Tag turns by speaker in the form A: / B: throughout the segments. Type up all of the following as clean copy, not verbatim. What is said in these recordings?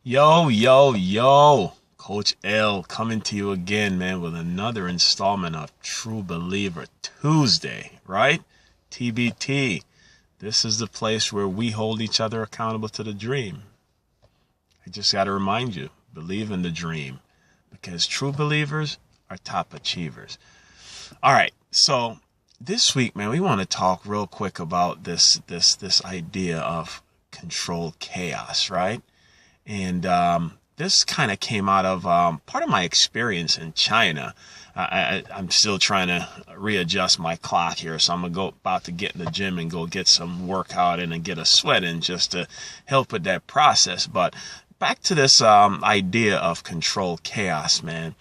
A: Yo, yo, yo. Coach L coming to you again, man, with another installment of True Believer Tuesday, right? TBT. This is the place where we hold each other accountable to the dream. I just got to remind you, believe in the dream, because true believers are top achievers. All right, so this week, man, we want to talk real quick about this idea of controlled chaos, right? And this kind of came out of part of my experience in China. I'm still trying to readjust my clock here, so I'm about to get in the gym and go get some workout in and get a sweat in just to help with that process. But back to this idea of controlled chaos, man.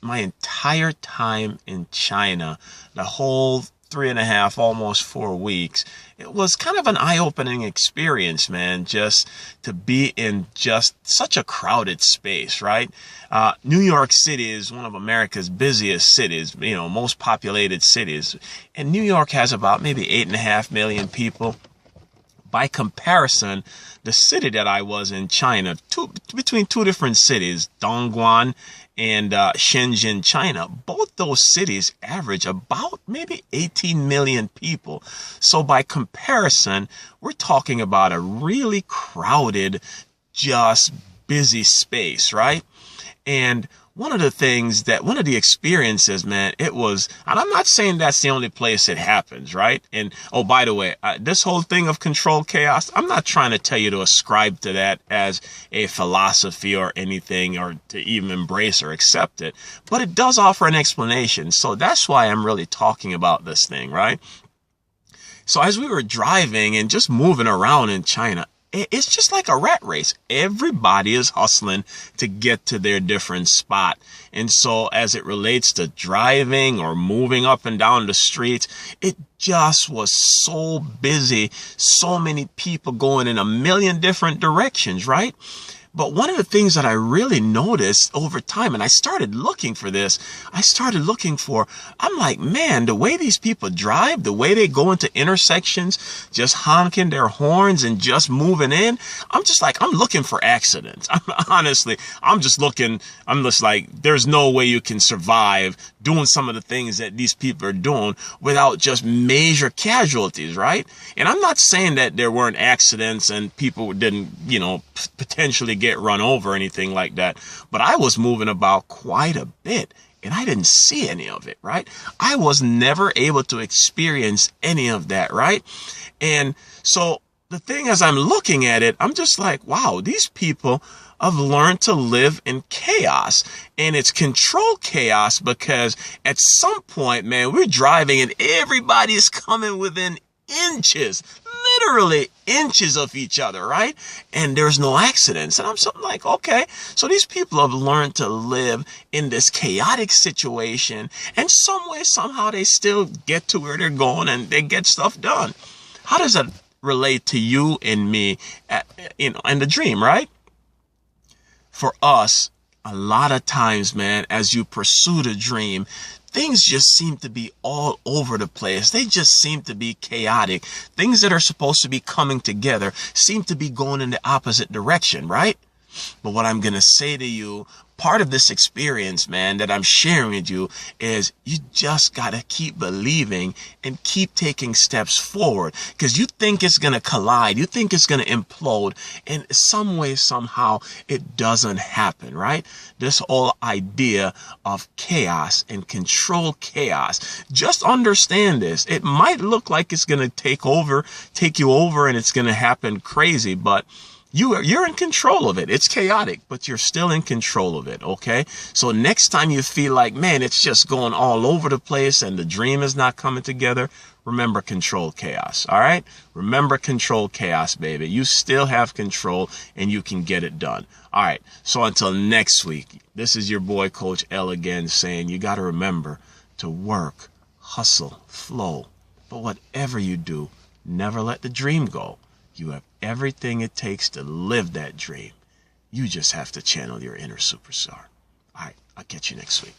A: My entire time in China, the whole 3.5, almost 4 weeks, it was kind of an eye-opening experience, man, just to be in just such a crowded space, right? New York City is one of America's busiest cities, most populated cities. And New York has about maybe 8.5 million people. By comparison, the city that I was in China, between two different cities, Dongguan and Shenzhen, China, both those cities average about maybe 18 million people. So by comparison, we're talking about a really crowded, just busy space, right? And one of the experiences, man, it was, and I'm not saying that's the only place it happens, right? And, oh, by the way, this whole thing of controlled chaos, I'm not trying to tell you to ascribe to that as a philosophy or anything, or to even embrace or accept it, but it does offer an explanation. So that's why I'm really talking about this thing, right? So as we were driving and just moving around in China, it's just like a rat race. Everybody is hustling to get to their different spot. And so as it relates to driving or moving up and down the streets, it just was so busy. So many people going in a million different directions, right? But one of the things that I really noticed over time, and I started looking for this, I'm like, man, the way these people drive, the way they go into intersections, just honking their horns and just moving in, I'm looking for accidents. I'm just like, there's no way you can survive doing some of the things that these people are doing without just major casualties, right? And I'm not saying that there weren't accidents and people didn't, potentially get run over or anything like that. But I was moving about quite a bit and I didn't see any of it, right? I was never able to experience any of that, right? And so the thing, as I'm looking at it, I'm just like, wow, these people have learned to live in chaos, and it's controlled chaos because at some point, man, we're driving and everybody's coming within inches, literally inches of each other, right? And there's no accidents. And I'm something like, okay, so these people have learned to live in this chaotic situation, and some way, somehow they still get to where they're going and they get stuff done. How does that relate to you and me, and the dream, right? For us, a lot of times, man, as you pursue the dream, things just seem to be all over the place. They just seem to be chaotic. Things that are supposed to be coming together seem to be going in the opposite direction, right? But what I'm going to say to you, part of this experience, man, that I'm sharing with you is you just got to keep believing and keep taking steps forward, because you think it's going to collide. You think it's going to implode. And some way, somehow, it doesn't happen, right? This whole idea of chaos and controlled chaos. Just understand this. It might look like it's going to take you over, and it's going to happen crazy, but you're in control of it. It's chaotic, but you're still in control of it, okay? So next time you feel like, man, it's just going all over the place and the dream is not coming together, remember controlled chaos, all right? Remember controlled chaos, baby. You still have control and you can get it done. All right, so until next week, this is your boy, Coach L, again, saying you got to remember to work, hustle, flow. But whatever you do, never let the dream go. You have everything it takes to live that dream. You just have to channel your inner superstar. All right, I'll catch you next week.